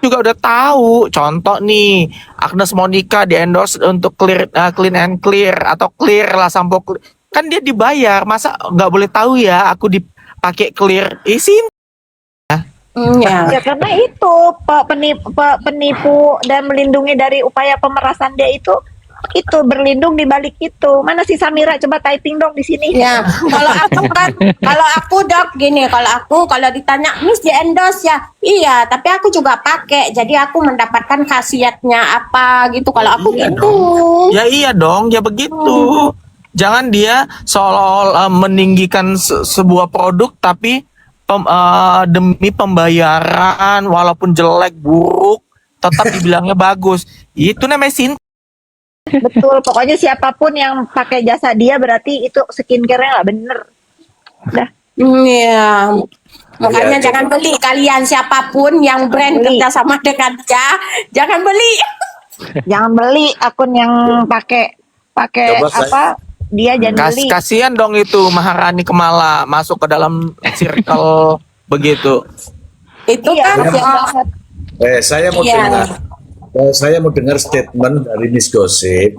juga udah tahu. Contoh nih, Agnes Monica di endorse untuk clean and clear atau clear lah sampo kan dia dibayar, masa nggak boleh tahu ya aku dipakai clear isi. Ya. Ya karena itu penipu dan melindungi dari upaya pemerasan dia itu berlindung di balik itu. Mana si Samira, coba typing dong di sini. Ya, kalau aku kan, kalau aku Dok gini, kalau ditanya Miss di endorse ya, iya, tapi aku juga pakai, jadi aku mendapatkan khasiatnya apa gitu. Kalau aku Iya gitu. dong. Ya iya dong, ya begitu. Jangan dia seolah-olah meninggikan sebuah produk tapi demi pembayaran walaupun jelek buruk tetap dibilangnya bagus. Itu namanya Betul, pokoknya siapapun yang pakai jasa dia berarti itu skincare-nya nggak bener. Dah. Iya. Makanya Iya, jangan beli kalian, siapapun yang brand Beli. kerja sama dengan dia, jangan beli. Jangan beli akun yang pakai Coba apa? Dia jangan beli. kasihan dong itu Maharani Kemala masuk ke dalam circle begitu. Itu Iya, kan kasihan ya, banget. saya mau Iya. dengar, saya mau dengar statement dari Miss Gosip.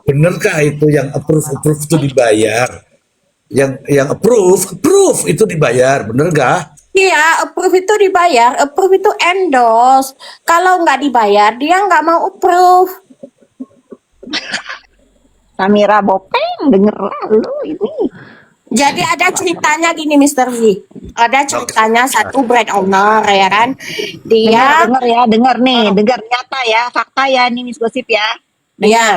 Benarkah itu yang approve itu dibayar? Yang approve itu dibayar, bener nggak? iya, approve itu dibayar, approve itu endorse. Kalau nggak dibayar, dia nggak mau approve. Samira Bopeng denger lu ini. Jadi ada ceritanya gini, Mr. Z. Ada ceritanya satu brand owner ya kan, dia Dengar nih, dengar nyata ya, fakta ya ini Miss Gosip ya. dia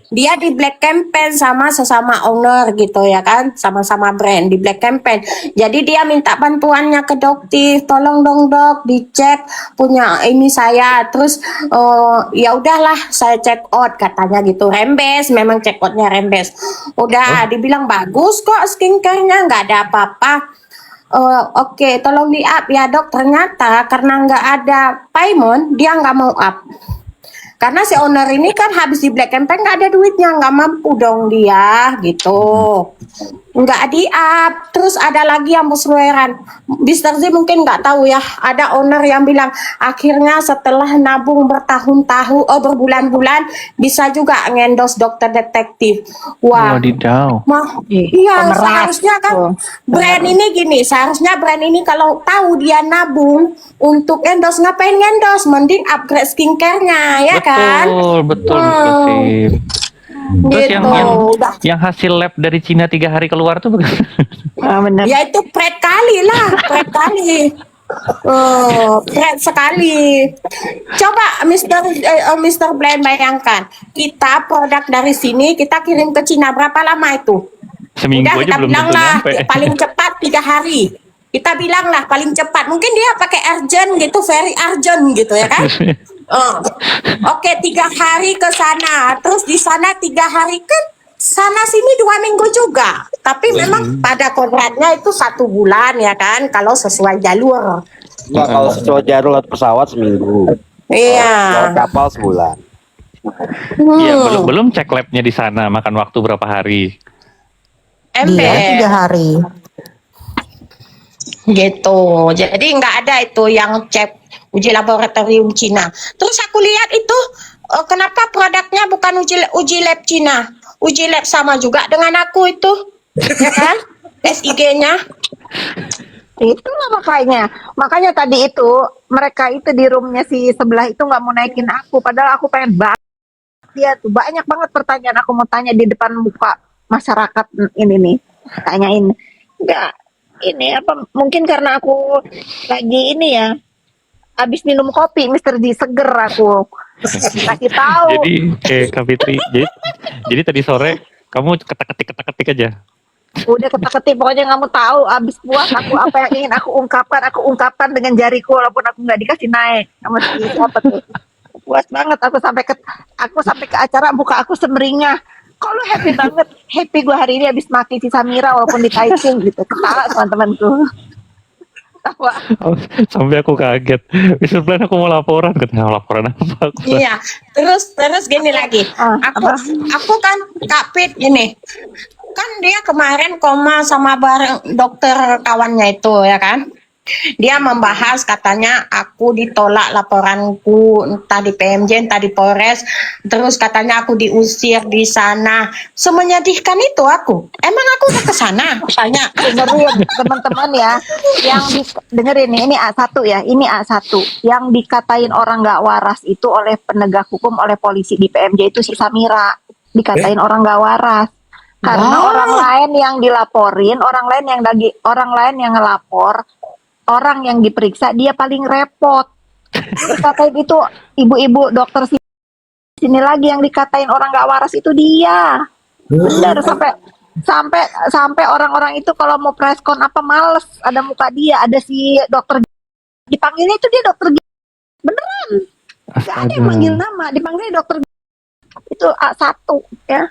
dia di black campaign sama sesama owner gitu ya kan, sama-sama brand di black campaign. Jadi dia minta bantuannya ke dokter, tolong dong dok dicek punya ini saya. Terus ya udahlah saya check out katanya gitu, rembes, memang check outnya rembes. Udah dibilang bagus kok skincare-nya, nggak ada apa-apa. Oke, tolong di up ya dok. Ternyata karena nggak ada payment, dia nggak mau up. Karena si owner ini kan habis di black campaign nggak ada duitnya, nggak mampu dong dia gitu. Nggak di up. Terus ada lagi yang muslueran. Mr. Z mungkin nggak tahu ya, ada owner yang bilang akhirnya setelah nabung bertahun-tahun, berbulan-bulan bisa juga ngendos dokter detektif. Wah, Wadidaw. iya pemeras seharusnya kan tuh. brand ini gini, seharusnya brand ini kalau tahu dia nabung untuk endorse, ngapain endorse, mending upgrade skincare-nya ya kan. Betul sih. Terus Gitu. yang hasil lab dari Cina 3 hari keluar tuh bagaimana? Bener. Ya itu pret kali lah, pret kali. Pret sekali. Coba Mr. Blend bayangkan, kita produk dari sini kita kirim ke Cina berapa lama itu? Seminggu Udah aja kita belum bilang tentu lah nyampe. paling cepat 3 hari. Kita bilang lah paling cepat. Mungkin dia pakai urgent gitu, very urgent gitu ya kan? Oke, 3 hari ke sana, terus di sana 3 hari kan sana sini 2 minggu juga. Tapi memang pada kontraknya itu 1 bulan ya kan, kalau sesuai jalur. Enggak, kalau sesuai jalur lewat pesawat seminggu. Iya. Lewat kapal sebulan. Iya, belum cek labnya di sana makan waktu berapa hari. Ember. 3 hari. Gitu. Jadi nggak ada itu yang cek uji laboratorium Cina. Terus aku lihat itu kenapa produknya bukan uji lab Cina, uji lab sama juga dengan aku itu, ya kan? SIG-nya. Itulah makanya tadi itu mereka itu di roomnya si sebelah itu nggak mau naikin aku, padahal aku pengen banget dia tuh, banyak banget pertanyaan aku mau tanya di depan muka masyarakat ini nih, tanyain nggak ini apa, mungkin karena aku lagi ini ya habis minum kopi Mr. D, seger aku kasih tahu. Jadi Kak Fitri, jadi tadi sore kamu ketik aja. Udah ketik pokoknya kamu tahu abis puas aku apa yang ingin aku ungkapkan dengan jariku walaupun aku nggak dikasih naik sama si siapa tuh. Puas banget aku sampai ke acara buka aku semeringah. Kok lu happy banget? Happy gue hari ini abis maki si Samira walaupun di typing gitu. Ketawa teman-temanku. Tawa. Sampai aku kaget. Bisa plan aku mau laporan, katanya laporan apa? Iya. Terus gini lagi. Aku kan Kak Pit ini. Kan dia kemarin koma sama bareng dokter kawannya itu ya kan. Dia membahas katanya aku ditolak laporanku entah di PMJ entah di Polres, terus katanya aku diusir di sana. Semenyedihkan itu aku. Emang aku udah ke sana? Tanya. Dengerin teman-teman ya, yang dengerin nih, ini A1 ya, ini A1 yang dikatain orang nggak waras itu oleh penegak hukum, oleh polisi di PMJ itu si Samira dikatain orang nggak waras karena orang lain yang dilaporin, orang lain yang ngelapor, orang yang diperiksa dia paling repot. Dikatain itu ibu-ibu dokter sini lagi yang dikatain orang nggak waras itu dia. Benar, sampai orang-orang itu kalau mau preskon apa males, ada muka dia, ada si dokter dipanggilnya itu dia dokter beneran, nggak ada yang manggil nama, dipanggilnya dokter itu A1 ya.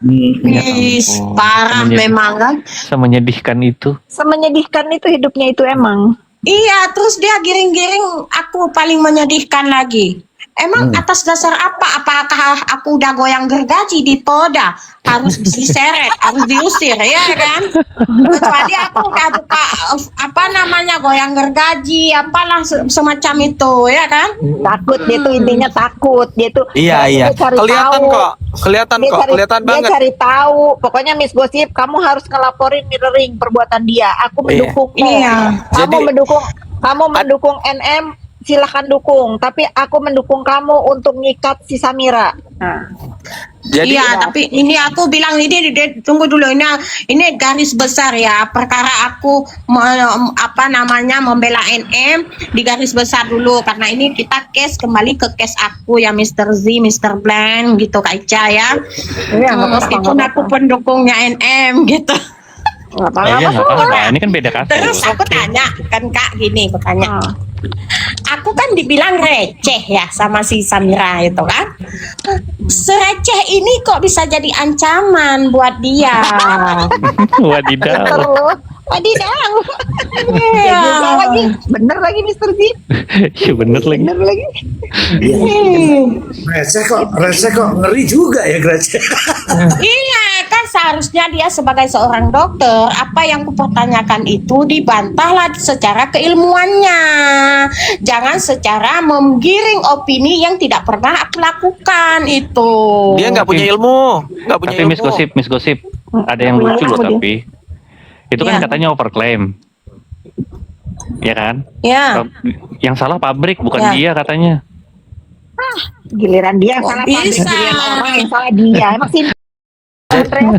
Ya Is, ampun. parah memang kan. Semenyedihkan itu. Semenyedihkan itu hidupnya itu emang. Iya, terus dia giring-giring aku paling menyedihkan lagi. Emang atas dasar apa? Apakah aku udah goyang gergaji di Polda? Harus diseret, harus diusir, ya kan? Kecuali aku udah buka goyang gergaji, apalah semacam itu, ya kan? Takut dia tuh, intinya takut dia tuh. Iya. Dia cari Kelihatan tahu. kok. Kelihatan Dia banget. cari tahu. Pokoknya Miss Gosip, kamu harus ngelaporin mirroring perbuatan dia. Aku mendukungmu. Iya. Kamu mendukung NM, silahkan dukung. Tapi aku mendukung kamu untuk ngikat si Samira. Nah, Jadi iya, tapi ini aku bilang ini tunggu dulu, ini garis besar ya. Perkara aku membela NM di garis besar dulu, karena ini kita kembali ke case aku ya, Mr. Z, Mr. Blank gitu Kak Ica ya. Iya, nggak apa-apa, Meskipun nggak aku pendukungnya NM gitu. nggak Iya apa-apa. nggak apa-apa. Ini kan beda Terus kasus. aku tanya kan Kak gini, aku tanya. Ah. Aku kan dibilang receh ya sama si Samira itu kan. Sereceh ini kok bisa jadi ancaman buat dia. Wadidaw. Terus, wadidaw. Iya. Bener lagi Mr. Z. Iya bener lagi. Bener lagi. Receh kok ngeri juga ya receh. Iya kan, seharusnya dia sebagai seorang dokter, apa yang kupertanyakan itu dibantahlah secara keilmuannya, jangan secara menggiring opini yang tidak pernah aku lakukan itu. dia nggak punya ilmu, nggak punya Tapi ilmu. Miss Gosip, ada yang lucu loh tapi. Itu kan Iya. katanya overclaim. Ya kan? Ya. Yang salah pabrik bukan Ya. dia katanya. Giliran dia yang Kok salah, bisa? giliran orang yang salah dia. Emang sih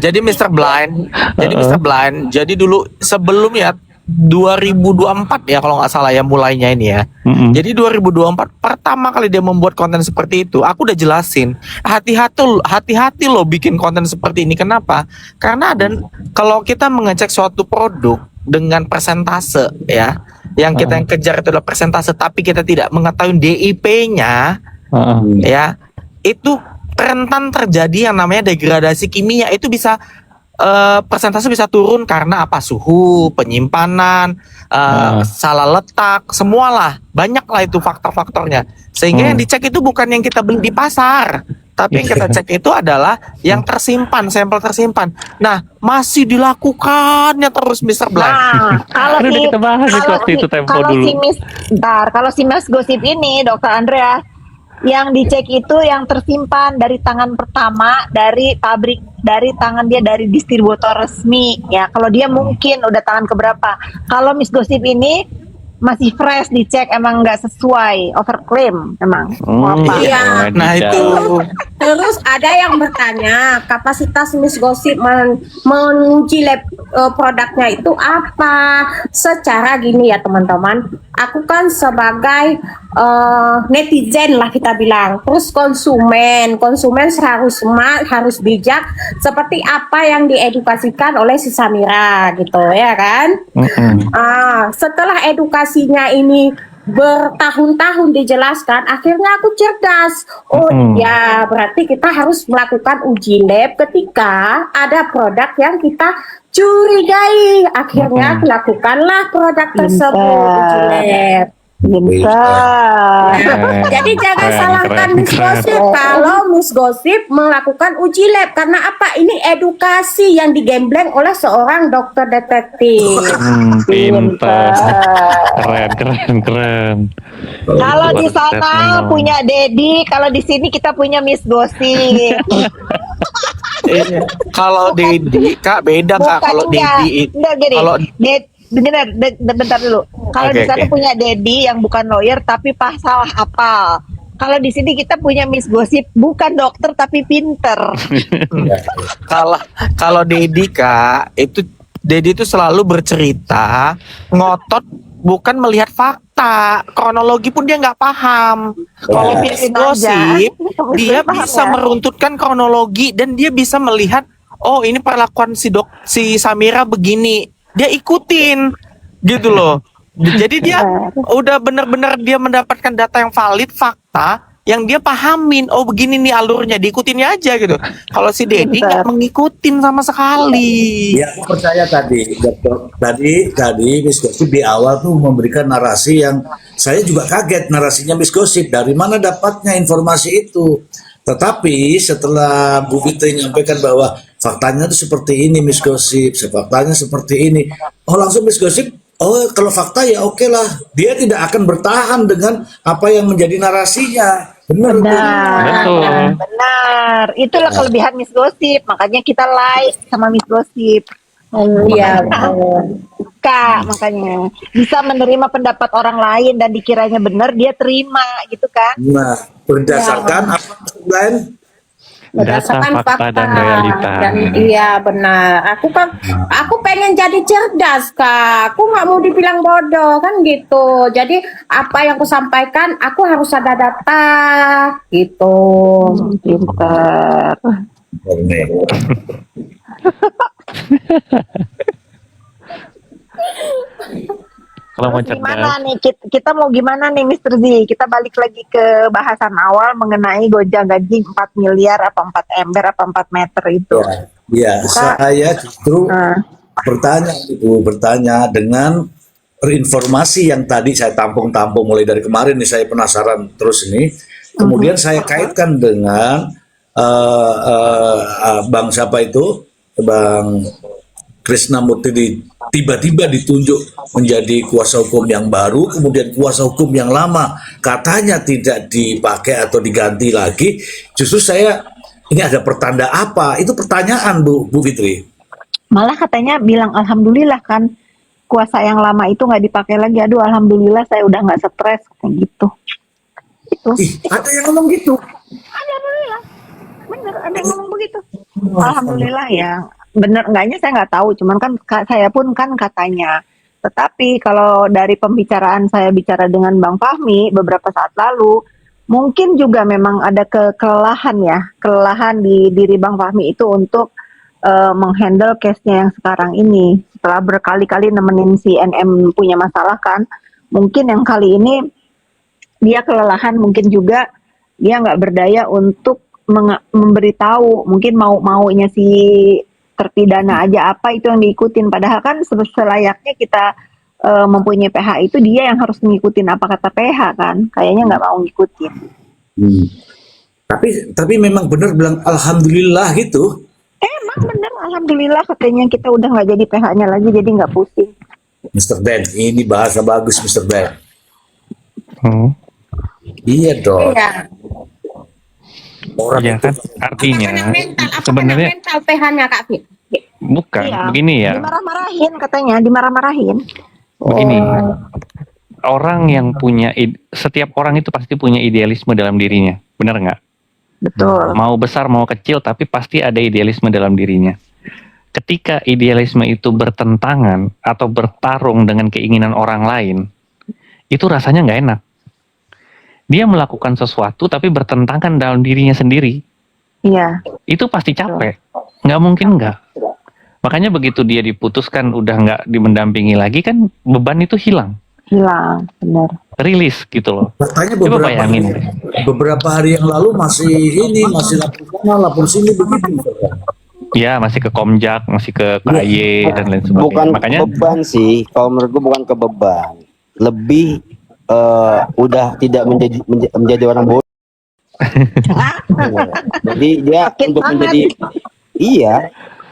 Jadi Mr. Blind, jadi dulu sebelum ya 2024 ya kalau nggak salah ya mulainya ini ya. Jadi 2024 pertama kali dia membuat konten seperti itu, aku udah jelasin hati-hati lo bikin konten seperti ini. Kenapa? Karena kalau kita mengecek suatu produk dengan persentase ya, yang kita yang kejar itu adalah persentase, tapi kita tidak mengetahui DIP-nya ya, itu rentan terjadi yang namanya degradasi kimia. Itu bisa persentase bisa turun karena apa? Suhu, penyimpanan, salah letak, semualah, banyaklah itu faktor-faktornya. Sehingga yang dicek itu bukan yang kita beli di pasar, tapi yang kita cek itu adalah yang tersimpan, sampel tersimpan. Nah, masih dilakukannya terus Mr. Blind. Nah, kalau Kan udah kita bahas itu waktu itu tempo dulu. Kalau si Miss Gosip ini, Dokter Andrea, yang dicek itu yang tersimpan dari tangan pertama, dari pabrik, dari tangan dia, dari distributor resmi. Ya, kalau dia mungkin udah tangan keberapa. Kalau Miss Gosip ini masih fresh, dicek emang nggak sesuai, overclaim emang. Mau apa? Iya. Nah itu Terus ada yang bertanya kapasitas Miss Gosip menguji lab produknya itu apa? Secara gini ya teman-teman, aku kan sebagai netizen lah kita bilang, terus konsumen harus bijak seperti apa yang diedukasikan oleh si Samira gitu ya kan? Setelah edukasinya ini bertahun-tahun dijelaskan, akhirnya aku cerdas. Oh ya, berarti kita harus melakukan uji lab ketika ada produk yang kita curigai. Akhirnya lakukanlah produk tersebut uji lab. Pintar. Jadi jangan salahkan Miss Gosip kalau Miss Gosip melakukan uji lab karena apa? Ini edukasi yang digembleng oleh seorang dokter detektif. Pintar. Keren. Kalau di Dokter sana memang. punya Dedi, kalau di sini kita punya Miss Gosip. Kalau Dedi Kak beda Kak. Kalau Dedi enggak gini. kalau Bentar dulu. Kalau Oke, di sana oke. punya Dedi yang bukan lawyer tapi pasal hafal. Kalau di sini kita punya Miss Gosip bukan dokter tapi pinter. kalau kalau Dedi Kak, Dedi itu selalu bercerita ngotot, bukan melihat fakta, kronologi pun dia nggak paham. Kalau Iya. Miss Biarin Gosip, aja. dia Paham bisa ya? meruntutkan kronologi dan dia bisa melihat, oh ini perlakuan si Samira begini, dia ikutin, gitu loh. Jadi dia udah bener-bener dia mendapatkan data yang valid, fakta yang dia pahamin. Oh begini nih alurnya, diikutinnya aja gitu. Kalau si Dedi nggak mengikutin sama sekali. Ya, aku percaya tadi, Dokter. Tadi Miss Gosip di awal tuh memberikan narasi yang saya juga kaget narasinya Miss Gosip. Dari mana dapatnya informasi itu? Tetapi setelah Bu Fitri menyampaikan bahwa faktanya itu seperti ini Miss Gosip, faktanya seperti ini. Oh langsung Miss Gosip, oh kalau fakta ya oke lah. Dia tidak akan bertahan dengan apa yang menjadi narasinya. Benar. Betul. Benar. Itulah kelebihan Miss Gosip. Makanya kita like sama Miss Gosip. Iya. Kak, makanya bisa menerima pendapat orang lain dan dikiranya benar dia terima gitu kan. Nah, berdasarkan apa lain? Berdasarkan Data, fakta, dan realita. Iya benar. Aku pengen jadi cerdas Kak. Aku nggak mau dibilang bodoh kan gitu. Jadi apa yang aku sampaikan, aku harus ada data gitu. Pintar. Kalau mau Terus gimana cerdas, nih kita mau gimana nih Mr. Z? Kita balik lagi ke bahasan awal mengenai gonjang ganjing 4 miliar apa 4 ember apa 4 meter itu. Ya, saya justru bertanya dengan informasi yang tadi saya tampung-tampung mulai dari kemarin nih, saya penasaran terus ini. Kemudian saya kaitkan dengan Bang siapa itu, Bang Krisnamurti tiba-tiba ditunjuk menjadi kuasa hukum yang baru, kemudian kuasa hukum yang lama katanya tidak dipakai atau diganti lagi. Justru saya ini ada pertanda apa? Itu pertanyaan Bu Fitri. Malah katanya bilang alhamdulillah kan kuasa yang lama itu nggak dipakai lagi. Aduh alhamdulillah saya udah nggak stres kayak gitu. Itu. Ada yang ngomong gitu. Alhamdulillah. Bener ada yang ngomong begitu. Alhamdulillah ya. Bener enggaknya saya nggak tahu. Cuman kan saya pun kan katanya. Tetapi kalau dari pembicaraan saya bicara dengan Bang Fahmi beberapa saat lalu, mungkin juga memang ada kelelahan di diri Bang Fahmi itu untuk menghandle case-nya yang sekarang ini. Setelah berkali-kali nemenin si NM punya masalah kan, mungkin yang kali ini dia kelelahan, mungkin juga dia nggak berdaya untuk memberitahu, mungkin maunya si terpidana aja apa itu yang diikutin. Padahal kan selayaknya kita mempunyai PH itu dia yang harus ngikutin apa kata PH kan. Kayaknya nggak mau ngikutin. Tapi memang benar bilang alhamdulillah gitu. Emang bener alhamdulillah katanya kita udah nggak jadi PH-nya lagi jadi nggak pusing. Mr. Ben, ini bahasa bagus Mr. Ben. Iya dong. Iya. Orang ya itu kan artinya sebenarnya mental PH-nya Kak Fit? bukan Iya. begini ya. Dimarah-marahin katanya, dimarah-marahin. Begini, orang yang punya setiap orang itu pasti punya idealisme dalam dirinya, benar nggak? Betul. Mau besar mau kecil, tapi pasti ada idealisme dalam dirinya. Ketika idealisme itu bertentangan atau bertarung dengan keinginan orang lain, itu rasanya nggak enak. Dia melakukan sesuatu tapi bertentangan dalam dirinya sendiri. Iya. Itu pasti capek. Nggak mungkin nggak. Makanya begitu dia diputuskan udah nggak dimendampingi lagi kan beban itu hilang. Hilang, benar. Rilis gitu loh. Faktanya Coba bayangin. beberapa hari yang lalu masih lapor sana, lapor sini begitu. Ya masih ke Komjak, masih ke KY dan lain sebagainya. Bukan Makanya beban sih, kalau menurut gue bukan ke beban, lebih udah tidak menjadi orang bodoh. Jadi dia Sakit untuk banget. menjadi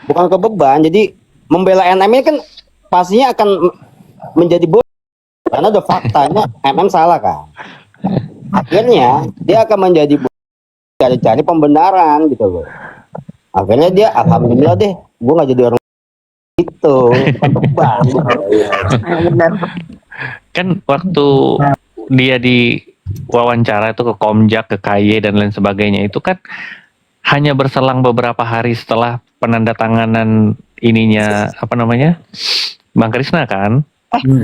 bukan ke beban. Jadi membela NM ini kan pastinya akan menjadi bodoh karena udah faktanya MM salah kan. Akhirnya dia akan menjadi bodoh, cari-cari pembenaran gitu loh. Akhirnya dia alhamdulillah deh, gue nggak jadi orang itu, bukan beban. Benar. Kan waktu dia di wawancara itu ke Komjak, ke KY dan lain sebagainya itu kan hanya berselang beberapa hari setelah penandatanganan ininya apa namanya Bang Krisna kan?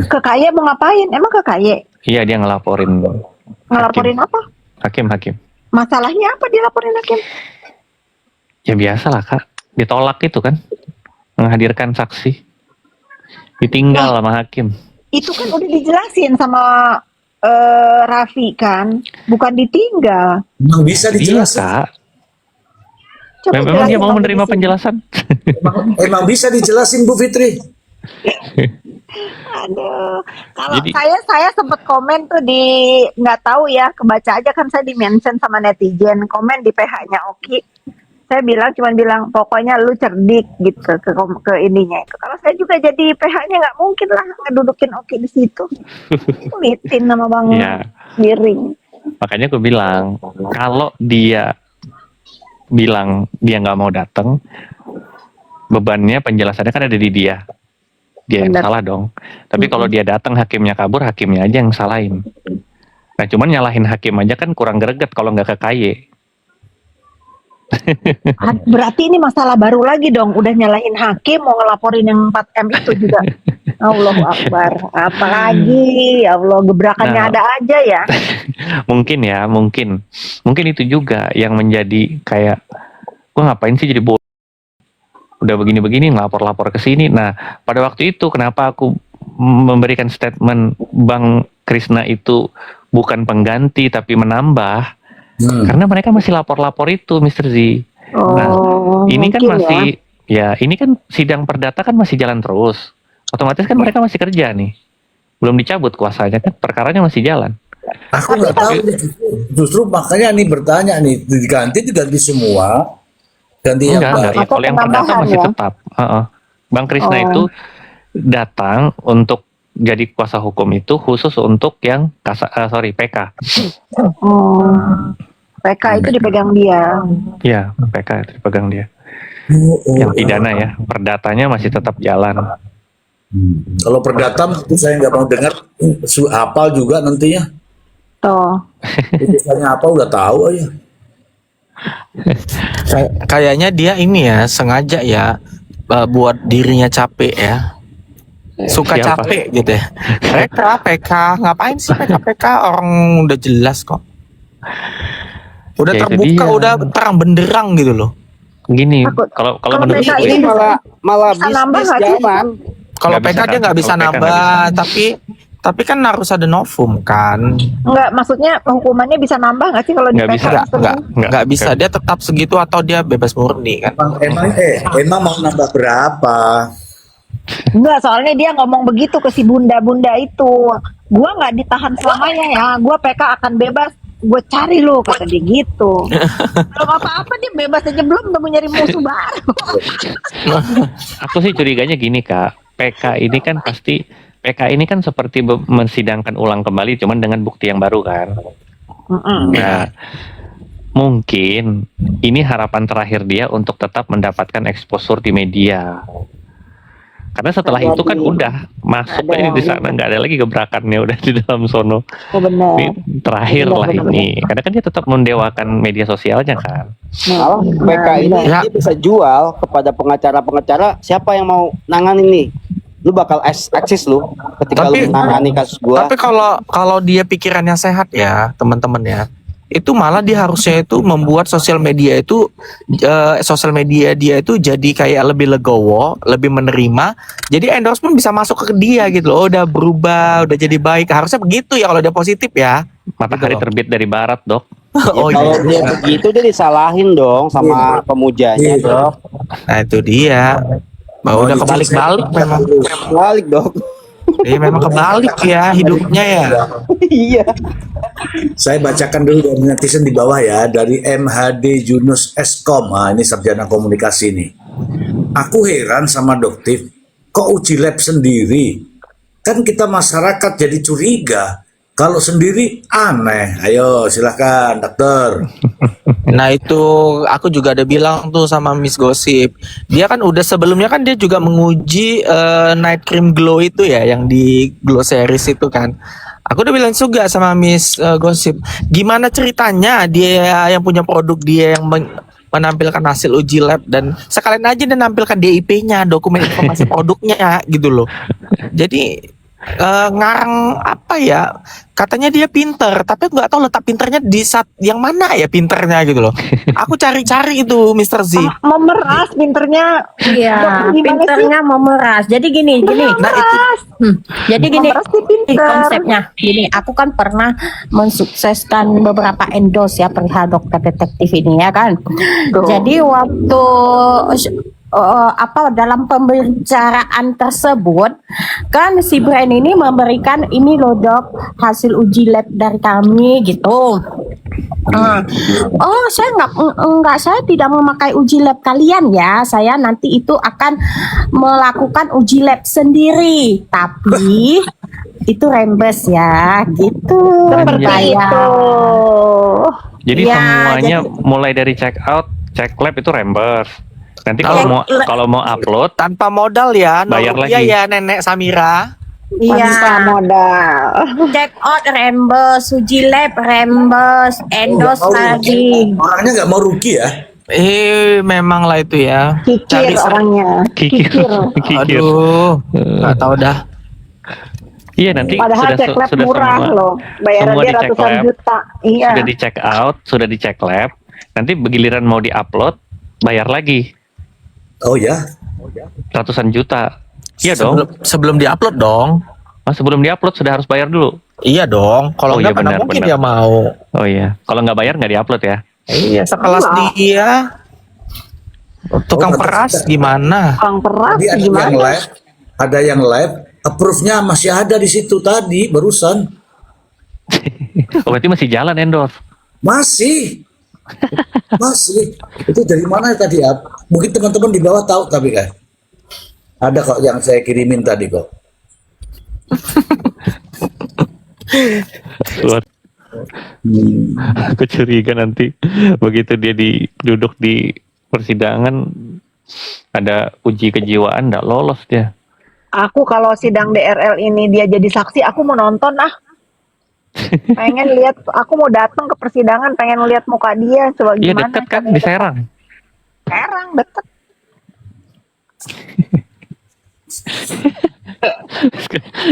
Ke KY mau ngapain? Emang ke KY? Iya dia ngelaporin Ngelaporin apa? hakim. Masalahnya apa dilaporin hakim? Ya biasa lah Kak, ditolak itu kan menghadirkan saksi, ditinggal sama hakim. Itu kan udah dijelasin sama Raffi kan, bukan ditinggal. Memang bisa Iya dijelaskan. Kak, Coba memang jelasin dia mau lagi menerima di sini. penjelasan. Emang bisa dijelasin Bu Fitri. Aduh, kalau Jadi- saya sempat komen tuh di nggak tahu ya, kebaca aja kan saya di mention sama netizen, komen di PH-nya Oki. Saya cuman bilang pokoknya lu cerdik gitu ke ininya itu. Kalau saya juga jadi PH-nya nggak mungkin lah ngedudukin Oki di situ. Litin nama Bang Iya. Giring. Makanya gue bilang kalau dia bilang dia nggak mau datang, bebannya penjelasannya kan ada di dia yang Benar. salah dong. Tapi kalau dia datang hakimnya kabur, hakimnya aja yang salahin. Nah cuman nyalahin hakim aja kan kurang greget kalau nggak ke KY. Berarti ini masalah baru lagi dong. Udah nyalahin hakim, mau ngelaporin yang 4M itu juga. Allahu Akbar. Apalagi, ya Allah, gebrakannya Nah. ada aja ya. mungkin itu juga yang menjadi kayak gue ngapain sih jadi bodoh, udah begini-begini ngelapor-lapor ke sini. Nah pada waktu itu kenapa aku memberikan statement Bang Krisna itu bukan pengganti tapi menambah, karena mereka masih lapor-lapor itu Mr. Z. Oh, Ini kan mungkin masih ini kan sidang perdata kan masih jalan terus, otomatis kan mereka masih kerja nih, belum dicabut kuasanya kan, perkaranya masih jalan. Aku nggak tahu. Justru makanya nih bertanya nih, diganti semua. Ganti yang Enggak. Ya, Atau kalau yang perdata penambahan masih ya? tetap. Bang Krisna Oh. itu datang untuk jadi kuasa hukum itu khusus untuk yang PK. Oh. PK itu dipegang dia. Iya, PK itu dipegang dia. Oh, Yang pidana ya, perdatanya masih tetap jalan. Kalau perdata itu saya nggak mau dengar. Hafal juga nantinya. Tuh. Putusannya apa udah tahu aja. Kayaknya dia ini ya sengaja ya buat dirinya capek ya. Suka Siapa? capek gitu ya. PK, ngapain sih PK orang udah jelas kok. Udah Ya, itu terbuka, dia. udah terang benderang gitu loh. Gini, Takut. kalau Kalau menurut PK gue Ini malah bisa nambah bisnis nggak sih? jalan. Kalau Nggak PK bisa dia kan? nggak bisa Kalau PK nggak nambah, tapi kan harus ada novum kan. Enggak, maksudnya hukumannya bisa nambah nggak sih kalau di Nggak PK? bisa. Nggak bisa. Dia tetap segitu atau dia bebas murni kan. Emang mau nambah berapa? Enggak, soalnya dia ngomong begitu ke si bunda-bunda itu. Gua nggak ditahan selamanya ya. Gua PK akan bebas. Gue cari lo, kata dia gitu. Belum apa-apa dia bebas aja belum udah mau nyari musuh baru. aku sih curiganya gini Kak, PK ini kan seperti mensidangkan ulang kembali cuman dengan bukti yang baru kan. Nah, mungkin ini harapan terakhir dia untuk tetap mendapatkan exposure di media. Karena setelah itu kan udah masuk Ada ini di yang- sana, nggak ada lagi gebrakannya udah di dalam sono. Oh benar. Ini terakhir lah Benar. ini. Karena kan dia tetap mendewakan media sosialnya kan. Malah PK ini Ya. dia bisa jual kepada pengacara-pengacara, siapa yang mau nanganin nih? Lu bakal eksis lu ketika Tapi- lu menangani kasus gua. Tapi kalau dia pikirannya sehat ya teman-teman ya, itu malah dia harusnya itu membuat sosial media dia itu jadi kayak lebih legowo, lebih menerima. Jadi endorsement bisa masuk ke dia gitu loh. Oh, udah berubah, udah jadi baik. Harusnya begitu ya kalau dia positif ya. Matahari Gitu loh. terbit dari barat, Dok. Oh Kalau iya. dia begitu dia disalahin dong sama pemujanya, Iya. Dok. Nah itu dia. Udah kebalik-balik memang. Balik, Dok. Memang kebalik ya hidupnya ya. Iya. Saya bacakan dulu dari netizen di bawah ya, dari MHD Yunus Eskom. Nah, ini sarjana komunikasi nih. Aku heran sama Doktif, kok uji lab sendiri? Kan kita masyarakat jadi curiga. Kalau sendiri aneh. Ayo silahkan dokter. Nah itu aku juga ada bilang tuh sama Miss Gosip. Dia kan udah sebelumnya kan dia juga menguji night cream glow itu ya, yang di Glow Series itu kan. Aku udah bilang juga sama Miss Gosip, gimana ceritanya dia yang punya produk, dia yang menampilkan hasil uji lab, dan sekalian aja dia nampilkan DIP-nya, dokumen informasi produknya gitu loh. Jadi ngarang apa ya, katanya dia pinter, tapi aku nggak tahu letak pinternya di saat yang mana ya pinternya gitu loh. Aku cari-cari itu Mr. Z. Memeras pinternya. Iya, Gimana sih? pinternya memeras. Jadi gini. Nah itu Jadi gini, Memeras sih pinter. konsepnya. Gini, aku kan pernah mensukseskan beberapa endorse ya perihal dokter detektif ini ya kan. Tuh. Jadi waktu dalam pembicaraan tersebut kan si brand ini memberikan ini loh dok, hasil uji lab dari kami gitu. Saya tidak memakai uji lab kalian ya. Saya nanti itu akan melakukan uji lab sendiri. Tapi itu rembes ya, gitu. Seperti Saya. itu. Jadi Iya, semuanya mulai dari check out, check lab itu reimburse. Nanti kalau mau upload tanpa modal ya, Bayar Rupiah lagi. ya Nenek Samira. Tanpa Iya, modal. check out rembes, uji lab rembes, endorse tadi. Orangnya nggak mau rugi ya. Memang lah itu ya. Kikir orangnya. kikir. Kikir. Aduh, nggak tahu dah. Iya nanti Padahal check lab murah semua, loh. Bayaran semua dia di check ratusan lab. juta. Iya. Sudah di check out, sudah di check lab. Nanti giliran mau di-upload, bayar lagi Oh ya. ratusan juta. Iya dong. Sebelum diupload dong. Sebelum di-upload sudah harus bayar dulu. Iya dong. Kalau Oh, iya, nggak mana benar, mungkin benar. dia mau. Oh iya, kalau nggak bayar nggak di-upload ya. Iya, sekelas Enggak. dia. Tukang Oh, peras gimana? Orang keras Tadi ada yang gimana? live, ada yang live, approve-nya masih ada di situ tadi barusan. Oh, berarti masih jalan endorse. Masih. Masih. Itu dari mana tadi ya? Mungkin teman-teman di bawah tahu tapi kan. Ada kok yang saya kirimin tadi kok. Luar. Aku curiga nanti begitu dia duduk di persidangan ada uji kejiwaan nggak lolos dia. Aku kalau sidang DRL ini dia jadi saksi, aku mau nonton ah. Pengen lihat, aku mau datang ke persidangan, pengen lihat muka dia coba Iya gimana. dekat kan di Serang. Serang deket.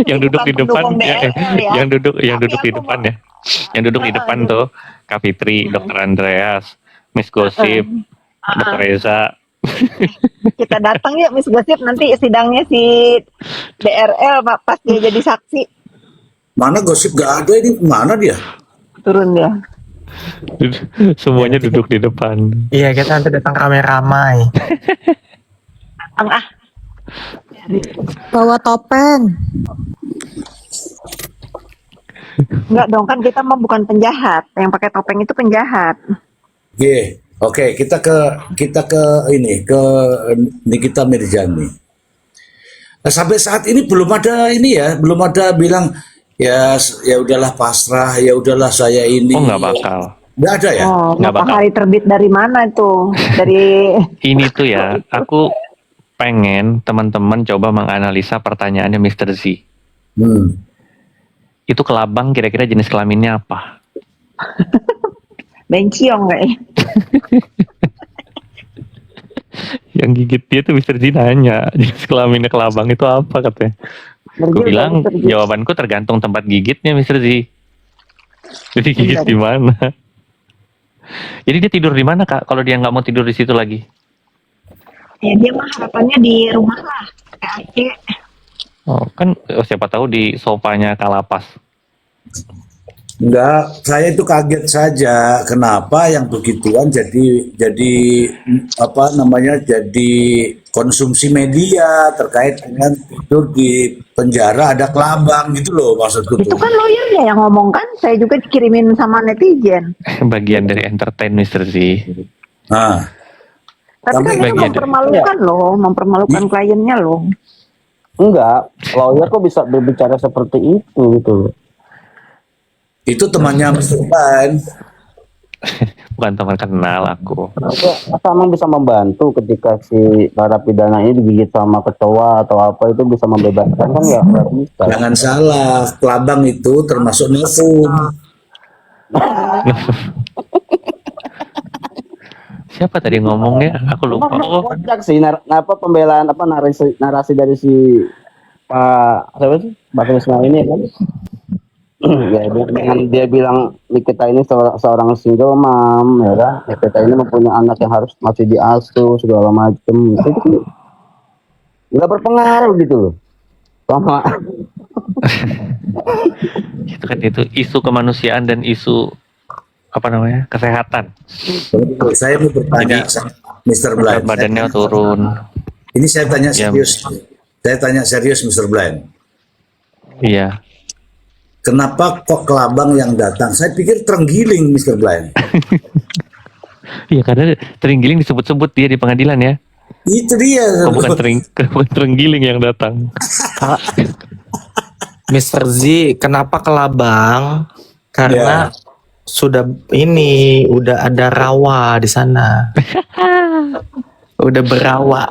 Yang duduk di depan Pendukung DRL ya. yang duduk Tapi di aku depan ya. Yang duduk di depan tuh Kak Fitri, Dokter Andreas, Miss Gosip, Dokter Reza. Kita datang yuk Miss Gosip, nanti sidangnya si DRL pas dia jadi saksi. Mana Gosip gak ada ini? Mana dia? Turun dia. Semuanya duduk di depan. Iya, kita nanti datang ramai-ramai. Datang ah. Bawa topeng. Enggak dong, kan kita mah bukan penjahat. Yang pakai topeng itu penjahat. Oke, kita ke ini ke Nikita Mirzani. Nah, sampai saat ini belum ada ini ya, belum ada bilang ya udahlah pasrah, ya udahlah saya ini. Oh nggak bakal. Nggak ada ya? Oh, Nggak bakal. matahari terbit dari mana tuh? Dari Ini tuh ya, aku pengen teman-teman coba menganalisa pertanyaannya Mr. Z. Itu kelabang kira-kira jenis kelaminnya apa? benciong nggak ya? Yang gigit dia tuh Mr. Z nanya, jenis kelaminnya kelabang itu apa katanya. Gue bilang jawabanku tergantung tempat gigitnya Mr. Z. Jadi gigit di mana? Jadi dia tidur di mana Kak? Kalau dia nggak mau tidur di situ lagi? Ya dia mah harapannya di rumah lah. AC. Oh kan siapa tahu di sofanya Kalapas. Enggak, saya itu kaget saja kenapa yang begituan jadi apa namanya jadi konsumsi media terkait dengan tidur di penjara ada kelabang gitu loh maksudku Itu tuh. kan lawyernya yang ngomong kan, saya juga dikirimin sama netizen. Bagian dari entertain Mr. Z. Nah, Tapi kan Sampai itu bagian mempermalukan loh, mempermalukan kliennya loh. Enggak, lawyer kok bisa berbicara seperti itu gitu loh. itu temannya Mr. Ban. Bukan teman kenal aku. Apa emang bisa membantu ketika si para pidana ini digigit sama kecoa atau apa itu bisa membebaskan kan ya nggak bisa. Jangan salah, kelabang itu termasuk novum. Siapa tadi ngomongnya? Aku lupa. Oh, Kocak sih apa pembelaan apa narasi dari si Pak siapa sih Pak Krisna ini kan. Ya, dengan dia bilang kita ini seorang single mom ya kan, kita ini mempunyai anak yang harus masih diasuh segala macem itu kan nggak berpengaruh gitu loh sama itu kan itu isu kemanusiaan dan isu apa namanya kesehatan. Saya mau bertanya sama Mr. Berat Blind. badannya turun. Ini saya tanya Ya. serius. Saya tanya serius Mr. Blind. Iya. Kenapa kok kelabang yang datang? Saya pikir terenggiling Mr. Blind. Iya karena terenggiling disebut-sebut dia di pengadilan ya. Itu dia. Oh, bukan terenggiling yang datang. Mr. Z, kenapa kelabang? Karena Ya. sudah ini udah ada rawa di sana. Udah berawa.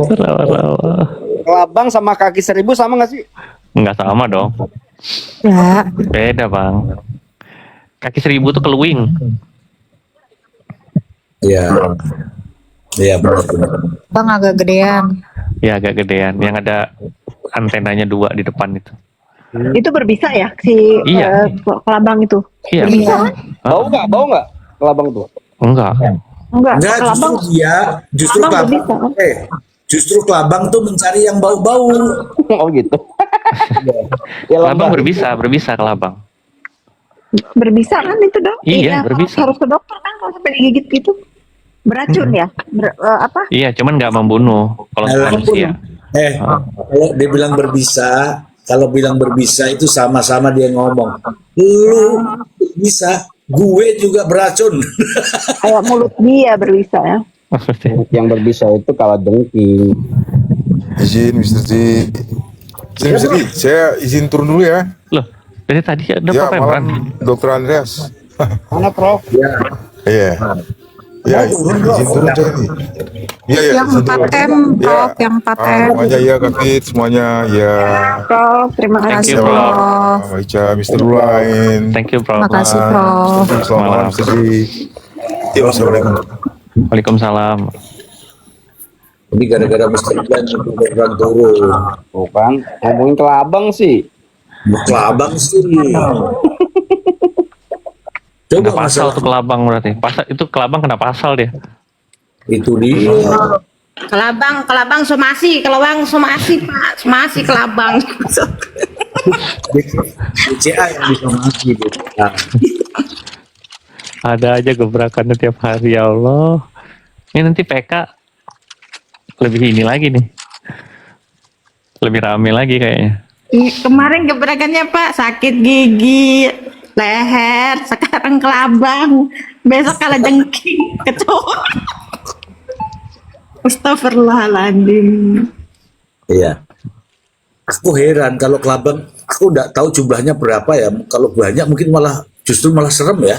Rawa-rawa. kelabang sama kaki seribu sama nggak sih? Enggak sama dong. Ya, Beda bang. Kaki seribu tuh keluing. Iya. Iya benar. bang agak gedean. Ya agak gedean. Yang ada antenanya 2 di depan itu. Itu berbisa ya si Iya. kelabang itu? Iya. Berbisa kan? Bau nggak kelabang tuh? Enggak. Enggak, Enggak, kelabang. justru Kelabang kelabang. berbisa, kan? Justru kelabang tuh mencari yang bau-bau. Oh gitu. Ya, Kelabang lambang. berbisa kelabang. Berbisa kan itu dong? Iya, berbisa. Harus ke dokter kan kalau sampai digigit gitu. Beracun ya? Apa? Iya, cuman nggak membunuh kalau untuk Alah. manusia. Kalau dia bilang berbisa itu sama-sama dia ngomong. Lu bisa, gue juga beracun. Kayak mulut dia berbisa ya. Yang berbisa itu kala dengking. Izin Mr. Z. Izin Mr. Z, saya izin turun dulu ya. Loh, dari tadi ada Ya, Pak malam Pemran. Dr. Andreas. Mana Prof? Iya. Ya, izin turun saya nih. Iya, iya. Yang izin turun. 4M, Prof, yang 4M. Semuanya ya, Kak Fit, semuanya ya. Prof, terima Thank kasih you, Prof. Prof. Mbak Ica, Mr. Lain. Thank you, Prof. Terima kasih Prof. Selamat malam, Mr. Z. Ya, wassalamualaikum. Waalaikumsalam. Ini gara-gara Mr. Blind beneran turun. Bukan, ngomongin kelabang sih. Kelabang sih. Kena Coba pasal masalah tuh kelabang berarti. Pasal itu kelabang kena pasal dia. itu dia. Kelabang somasi Pak, somasi kelabang. BCA yang bisa mati gitu. Nah, Ada aja gebrakannya tiap hari ya Allah. Ini nanti PK lebih ini lagi nih. Lebih rame lagi kayaknya. Kemarin gebrakannya Pak sakit gigi, leher, sekarang kelabang, besok kalah dengking, kecoa. Astagfirullahaladzim. iya. Aku heran kalau kelabang, aku nggak tahu jumlahnya berapa ya. Kalau banyak mungkin justru malah serem ya.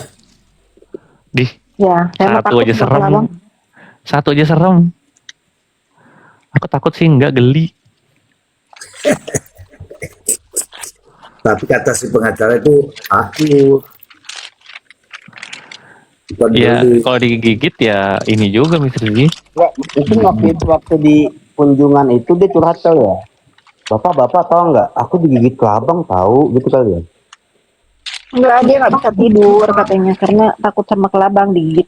Di Ya, saya mau satu takut aja sama kelabang. serem. Satu aja serem. Aku takut sih enggak geli. Tapi kata si pengacara itu takut. Bukan Ya geli. kalau digigit ya ini juga Mr. G. Enggak, mungkin waktu di kunjungan itu dia curhat kali ya. Bapak tahu nggak? Aku digigit kelabang tahu gitu kali ya. Enggak, dia nggak bisa tidur katanya karena takut sama kelabang digigit.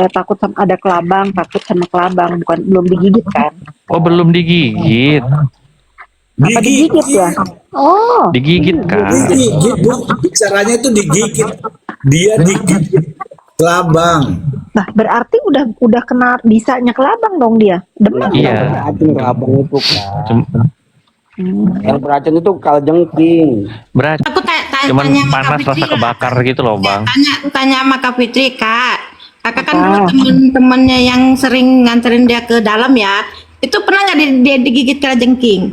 Takut sama ada kelabang, takut sama kelabang, belum digigit kan? Oh belum digigit. Apa digigit ya? Oh, Digigit Kak. Digigit, Bu. Bicaranya itu digigit. Dia digigit kelabang. nah berarti udah kena bisanya kelabang dong dia. Demam. Iya. Beracun kelabang itu kan. Cum- Yang beracun itu kalajengking. Beracun. Aku Cuman tanya sama Kak panas Fitri rasa lah. kebakar gitu loh Bang. Aku tanya sama Kak Fitri, Kak. Kakak kan dulu Apa? temen-temennya yang sering nganterin dia ke dalam ya. Itu pernah nggak dia digigit kalajengking?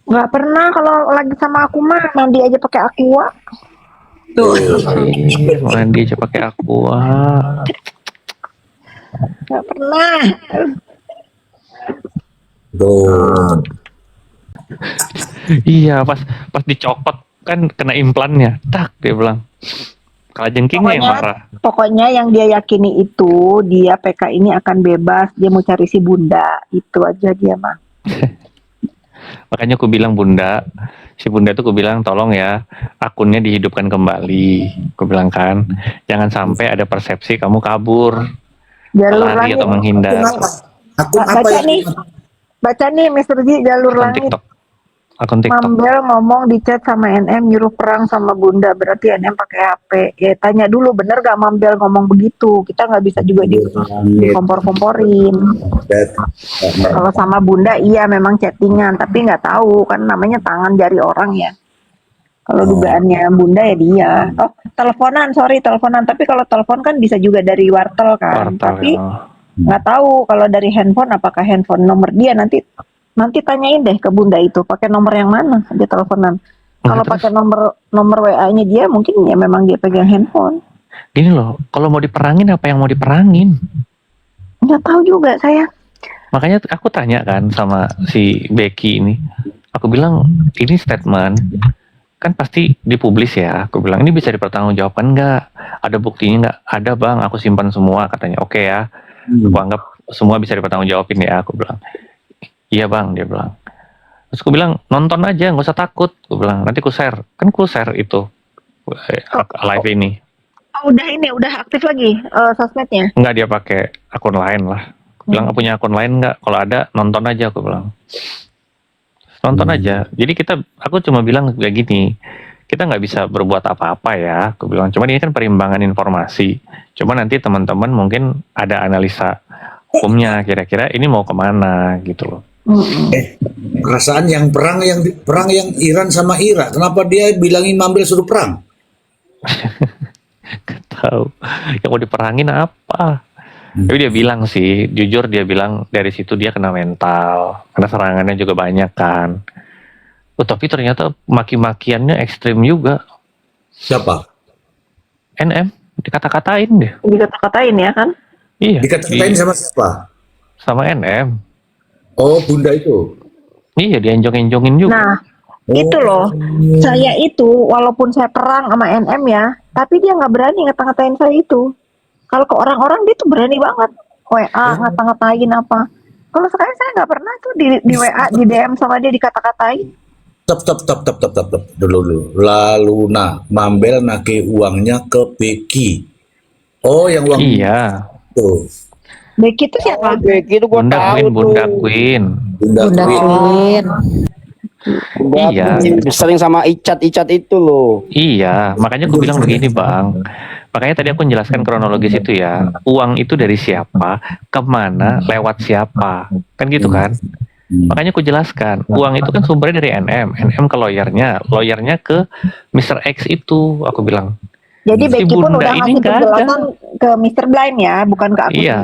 Nggak pernah kalau lagi sama aku mah mandi aja pakai aqua. Tuh. Mandi aja pakai aqua. Nggak pernah. Tuh. Iya, pas dicopot kan kena implannya. Tak dia bilang. Kalajengkingnya yang marah. Pokoknya yang dia yakini itu dia PK ini akan bebas, dia mau cari si bunda, itu aja dia mah. Makanya aku bilang Bunda, si Bunda tuh aku bilang tolong ya akunnya dihidupkan kembali. Aku bilang kan, jangan sampai ada persepsi kamu kabur, Jalur lari langit. atau menghindar. Akun apa Baca yang nih, baca nih Mr. Ji, jalur Akun langit. TikTok, akun TikTok. Mambel ngomong di chat sama NM nyuruh perang sama bunda, berarti NM pakai HP. Ya tanya dulu bener gak Mambel ngomong begitu, kita nggak bisa juga dikompor-komporin. Kalau sama bunda iya memang chattingan, tapi nggak tahu kan namanya tangan jari orang ya. Kalau dugaannya bunda ya dia. Oh teleponan, sorry teleponan. Tapi kalau telepon kan bisa juga dari wartel kan. Wartel, Tapi ya. nggak tahu kalau dari handphone apakah handphone nomor dia nanti tanyain deh ke bunda itu pakai nomor yang mana dia teleponan. Kalau terus? pakai nomor WA-nya dia mungkin ya memang dia pegang handphone. Gini loh, kalau mau diperangin apa yang mau diperangin? Nggak tahu juga saya. Makanya aku tanya kan sama si Becky ini. Aku bilang ini statement kan pasti dipublis ya. Aku bilang ini bisa dipertanggungjawabkan nggak? Ada buktinya nggak? Ada bang, aku simpan semua katanya. Oke ya, aku anggap semua bisa dipertanggungjawabin ya. Aku bilang iya bang, dia bilang. Terus aku bilang nonton aja, nggak usah takut. Aku bilang nanti ku share, kan ku share itu live ini. Oh, udah aktif lagi sosmednya. Nggak, dia pakai akun lain lah. Aku bilang punya akun lain nggak? Kalau ada nonton aja, aku bilang. Nonton aja. Jadi aku cuma bilang kayak gini. Kita nggak bisa berbuat apa-apa ya. Aku bilang. Cuma ini kan perimbangan informasi. Cuma nanti teman-teman mungkin ada analisa hukumnya. Kira-kira ini mau kemana gitu loh. Perasaan yang perang yang Iran sama Irak. Kenapa dia bilangin Mambel suruh perang? Tahu yang mau diperangin apa? Tapi dia bilang sih, jujur dia bilang dari situ dia kena mental, karena serangannya juga banyak kan. Oh, tapi ternyata maki-makiannya ekstrim juga. Siapa? NM dikata-katain deh. Dikata-katain ya kan? Iya. Dikata-katain sama siapa? sama NM. Oh, bunda itu. Iya, dienjong-enjongin juga. Nah, itu loh. Saya itu walaupun saya perang sama NM ya, tapi dia nggak berani ngata-ngatain saya itu. Kalau ke orang-orang dia tuh berani banget. WA ngata-ngatain apa. Kalau sekarang saya nggak pernah tuh di WA, di DM sama dia dikata-katain. Tep. Dulu. Lalu Mambel nake uangnya ke Becky. Oh, yang uang Iya. itu. Becky itu siapa? Becky itu gua Bunda tahu Queen, tuh. Bunda Queen. Bunda Queen. Bunda Iya. Queen. Sering sama Icat itu loh. Iya, makanya aku bilang begini Bang. Makanya tadi aku menjelaskan kronologis itu ya. Uang itu dari siapa, kemana, lewat siapa. Kan gitu kan? Makanya aku jelaskan. Uang itu kan sumbernya dari NM. NM ke lawyernya ke Mr. X itu. Aku bilang. Jadi Si Becky pun Bunda udah ini ngasih nggak penjelasan ke Mr. Blind ya, bukan ke aku, Iya.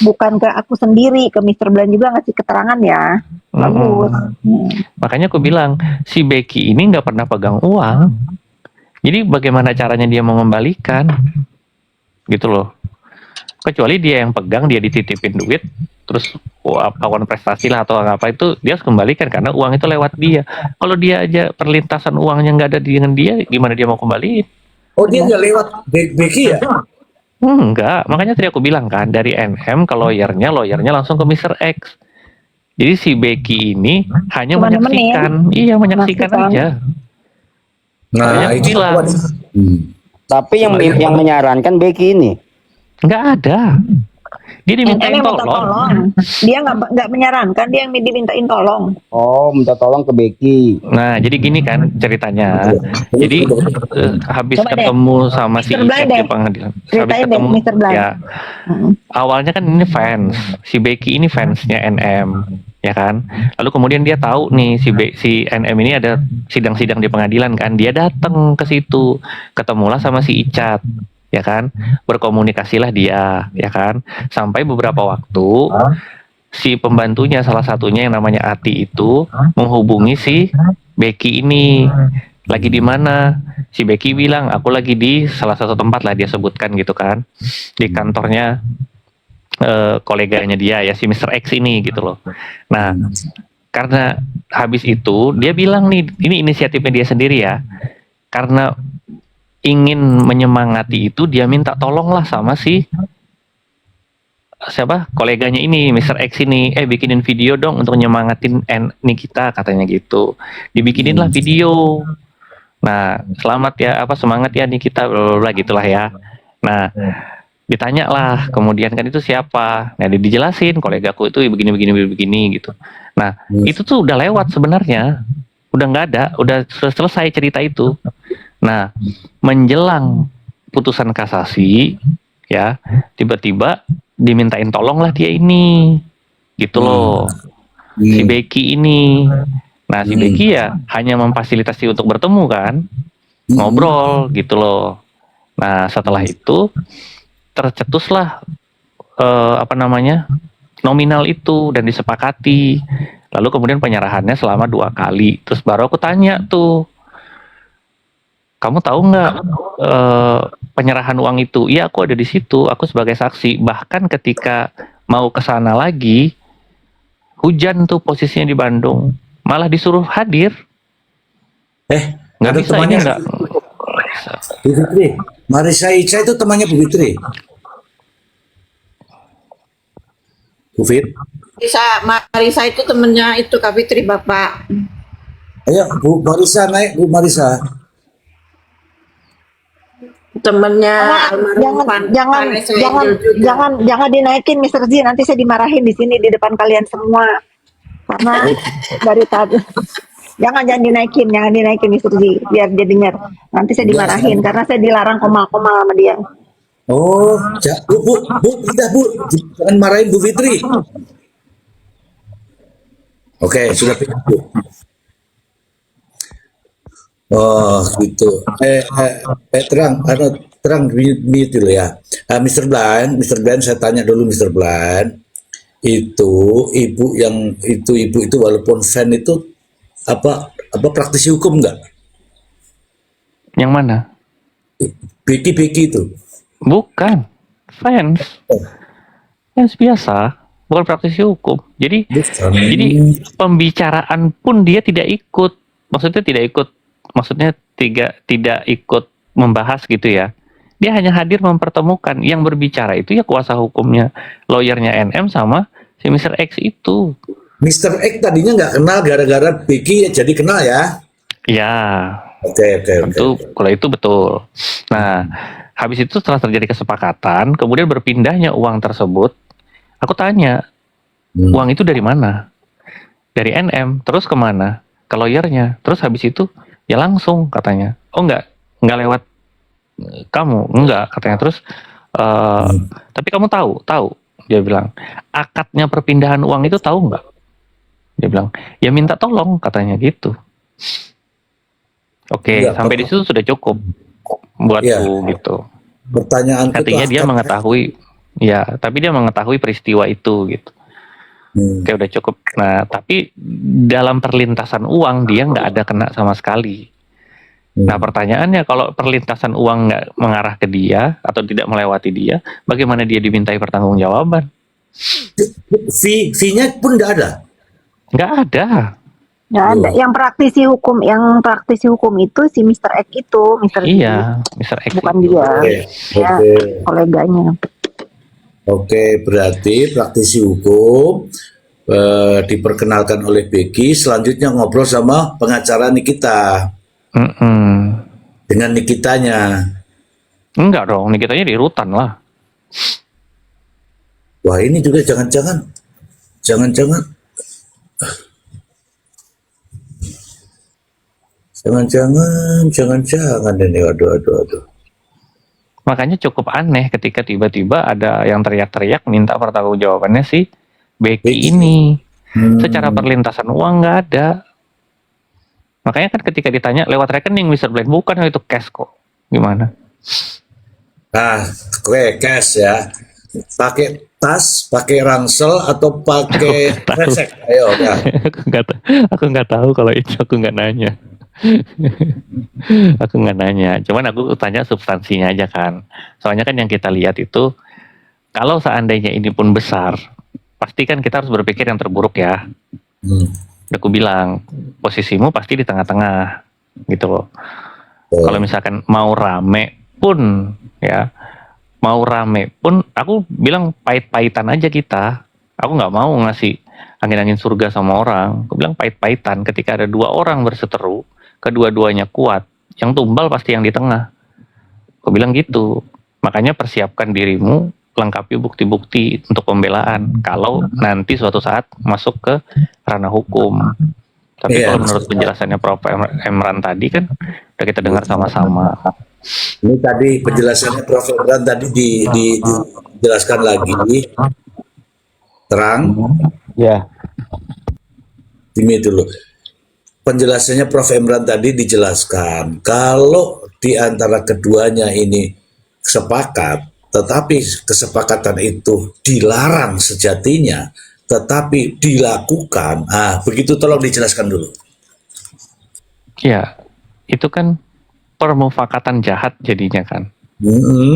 bukan ke aku sendiri, ke Mr. Blind juga ngasih keterangan ya. Bagus. Makanya aku bilang, si Becky ini nggak pernah pegang uang. Jadi bagaimana caranya dia mau mengembalikan? Gitu loh. Kecuali dia yang pegang, dia dititipin duit, terus kawan prestasi lah atau apa itu, dia harus kembalikan karena uang itu lewat dia. Kalau dia aja perlintasan uangnya nggak ada dengan dia, gimana dia mau kembaliin? Oh, dia nggak lewat Becky ya? Enggak, makanya tadi aku bilang kan, dari NM ke lawyernya langsung ke Mr. X. Jadi si Becky ini hanya Cuma menyaksikan, iya menyaksikan Menyaksikan. aja. Nah, Makanya aku itu bilang. Hmm. Tapi yang menyarankan Becky ini. Nggak ada. Dia dimintain NM yang minta tolong. tolong. Dia nggak menyarankan, dia yang dimintain tolong. Oh, minta tolong ke Becky. Nah, jadi gini kan ceritanya. Jadi habis Coba deh, ketemu sama si Mr. Blind Icet deh. di pengadilan. Habis Ceritain deh, ketemu Mr. Blind. ya. Awalnya kan ini fans, si Becky ini fansnya NM, ya kan. Lalu kemudian dia tahu nih si NM ini ada sidang-sidang di pengadilan kan. Dia datang ke situ, ketemulah sama si Icat, ya kan. Berkomunikasilah dia, ya kan. Sampai beberapa waktu si pembantunya salah satunya yang namanya Ati itu menghubungi si Becky ini. Lagi di mana? Si Becky bilang, aku lagi di salah satu tempat lah, dia sebutkan gitu kan, di kantornya koleganya dia ya, si Mr. X ini gitu loh. Nah, karena habis itu dia bilang nih, ini inisiatifnya dia sendiri ya, karena ingin menyemangati itu, dia minta tolonglah sama si siapa koleganya ini, Mr. X ini, bikinin video dong untuk nyemangatin Nikita katanya gitu. Dibikinin lah video. Nah, selamat ya, semangat ya Nikita, bla bla bla gitulah ya. Nah, ditanya lah kemudian kan itu siapa. Nah, dijelasin kolegaku itu begini gitu. Nah, itu tuh udah lewat sebenarnya. Udah nggak ada, udah selesai cerita itu. Nah, menjelang putusan kasasi ya, tiba-tiba dimintain tolong lah dia ini. Gitu loh. Si Becky ini. Nah, si Becky ya hanya memfasilitasi untuk bertemu kan, ngobrol gitu loh. Nah, setelah itu tercetuslah nominal itu dan disepakati. Lalu kemudian penyerahannya selama 2 kali. Terus baru aku tanya tuh, kamu tahu nggak penyerahan uang itu? Iya, aku ada di situ, aku sebagai saksi. Bahkan ketika mau ke sana lagi, hujan tuh posisinya di Bandung. Malah disuruh hadir. Nggak ada bisa temannya ini nggak. Bu Fitri. Marisa Ica itu temannya Bu Fitri. Bu Fit. Marisa itu temennya itu Kak Fitri Bapak. Ayo Bu Marisa naik, Bu Marisa. Temennya almarhum Vanessa Angel juga. Jangan dinaikin Mr. Z, nanti saya dimarahin di sini di depan kalian semua. Karena dari tadi jangan dinaikin Mr. Z, biar dia dengar. Nanti saya dimarahin karena saya dilarang komal-komal sama dia. Oh, Bu, tidak Bu, jangan marahin Bu Fitri. Oke, sudah pindah Bu. Oh, gitu. Terang mute dulu ya. Mr. Blind, saya tanya dulu Mr. Blind. Ibu itu walaupun fan itu apa praktisi hukum enggak? Yang mana? Becky itu. Bukan fans. Fans biasa, bukan praktisi hukum. Jadi pembicaraan pun dia tidak ikut. Maksudnya tidak ikut membahas gitu ya. Dia hanya hadir mempertemukan. Yang berbicara itu ya kuasa hukumnya, lawyernya NM sama si Mr. X itu. Mr. X tadinya nggak kenal, gara-gara Becky jadi kenal ya? Ya. Oke. Kalau itu betul. Nah, habis itu setelah terjadi kesepakatan, kemudian berpindahnya uang tersebut, aku tanya, uang itu dari mana? Dari NM, terus kemana? Ke lawyernya. Terus habis itu, ya langsung katanya. Oh nggak lewat kamu, enggak katanya. Terus, tapi kamu tahu, dia bilang, akadnya perpindahan uang itu tahu nggak? Dia bilang, ya minta tolong katanya gitu. Oke, sampai di situ sudah cukup buatku gitu. Pertanyaan artinya dia mengetahui, ya, tapi dia mengetahui peristiwa itu gitu. Oke, udah cukup. Nah, tapi dalam perlintasan uang dia nggak ada kena sama sekali. Nah, pertanyaannya kalau perlintasan uang nggak mengarah ke dia atau tidak melewati dia, bagaimana dia dimintai pertanggungjawaban? Fee-nya pun nggak ada? Nggak ada. Nggak ada. Yang praktisi hukum itu si Mr. X itu, Mr. Iya, Mr. X bukan itu. dia. Ya, koleganya. Oke, berarti praktisi hukum diperkenalkan oleh Becky, selanjutnya ngobrol sama pengacara Nikita. Dengan Nikitanya. Enggak dong, Nikitanya di rutan lah. Wah ini juga jangan-jangan, jangan-jangan, jangan-jangan ini, aduh. Makanya cukup aneh ketika tiba-tiba ada yang teriak-teriak minta pertanggungjawabannya si Becky Becky. ini. Hmm. Secara perlintasan uang nggak ada. Makanya kan ketika ditanya lewat rekening Mr. Blind, bukan itu cash kok. Gimana? Nah, oke, cash ya. Pakai tas, pakai ransel atau pakai Tahu. kresek? Ayo, udah. Aku nggak tahu kalau itu, aku nggak nanya. Aku nggak nanya. Cuman aku tanya substansinya aja kan. Soalnya kan yang kita lihat itu, kalau seandainya ini pun besar, pasti kan kita harus berpikir yang terburuk ya. Udah aku bilang, posisimu pasti di tengah-tengah gitu loh. Kalau misalkan mau rame pun ya, mau rame pun aku bilang pahit-pahitan aja kita. Aku nggak mau ngasih angin-angin surga sama orang. Aku bilang pahit-pahitan ketika ada dua orang berseteru, kedua-duanya kuat, yang tumbal pasti yang di tengah. Aku bilang gitu. Makanya persiapkan dirimu, lengkapi bukti-bukti untuk pembelaan kalau nanti suatu saat masuk ke ranah hukum. Tapi Iya. kalau menurut penjelasannya Prof. Emran tadi kan udah kita dengar sama-sama. Ini tadi penjelasannya Prof. Emran tadi dijelaskan lagi. Terang, Ya. ini dulu. Penjelasannya Prof. Emran tadi dijelaskan. Kalau di antara keduanya ini sepakat, tetapi kesepakatan itu dilarang sejatinya, tetapi dilakukan. Begitu tolong dijelaskan dulu. Ya, itu kan permufakatan jahat jadinya kan.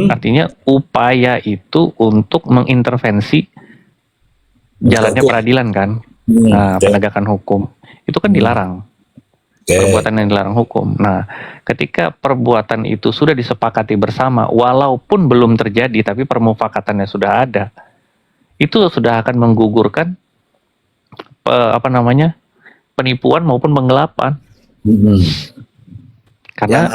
Artinya upaya itu untuk mengintervensi jalannya Hukum. peradilan kan. Oke. Penegakan hukum. Itu kan dilarang. Oke. Perbuatan yang dilarang hukum. Nah, ketika perbuatan itu sudah disepakati bersama, walaupun belum terjadi, tapi permufakatannya sudah ada, itu sudah akan menggugurkan penipuan maupun penggelapan. Karena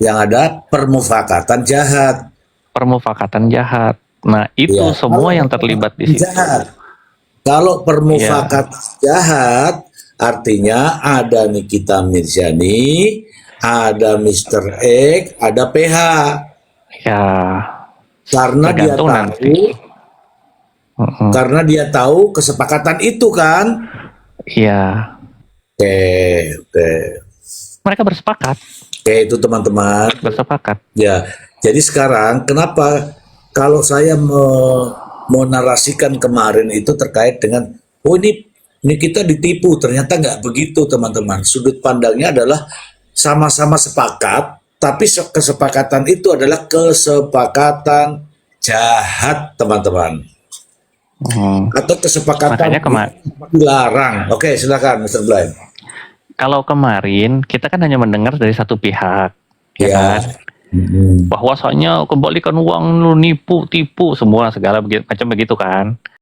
yang ada permufakatan jahat. permufakatan jahat. Nah, itu Ya, semua kalau yang terlibat di situ. jahat. Kalau permufakat jahat, artinya ada Nikita Mirzani, ada Mr. X, ada PH. Ya, Karena dia tergantung tahu, nanti. karena dia tahu kesepakatan itu kan. Iya, Oke. mereka bersepakat. Oke, itu teman-teman. Bersepakat. Ya, jadi sekarang kenapa kalau saya menarasikan kemarin itu terkait dengan ini kita ditipu, ternyata nggak begitu teman-teman. Sudut pandangnya adalah sama-sama sepakat, tapi kesepakatan itu adalah kesepakatan jahat teman-teman. Atau kesepakatan Makanya dilarang. Oke, silakan Mr. Blind. kalau kemarin kita kan hanya mendengar dari satu pihak, ya kan? Bahwasanya kembalikan uang lu, nipu, tipu, semua segala macam begitu kan.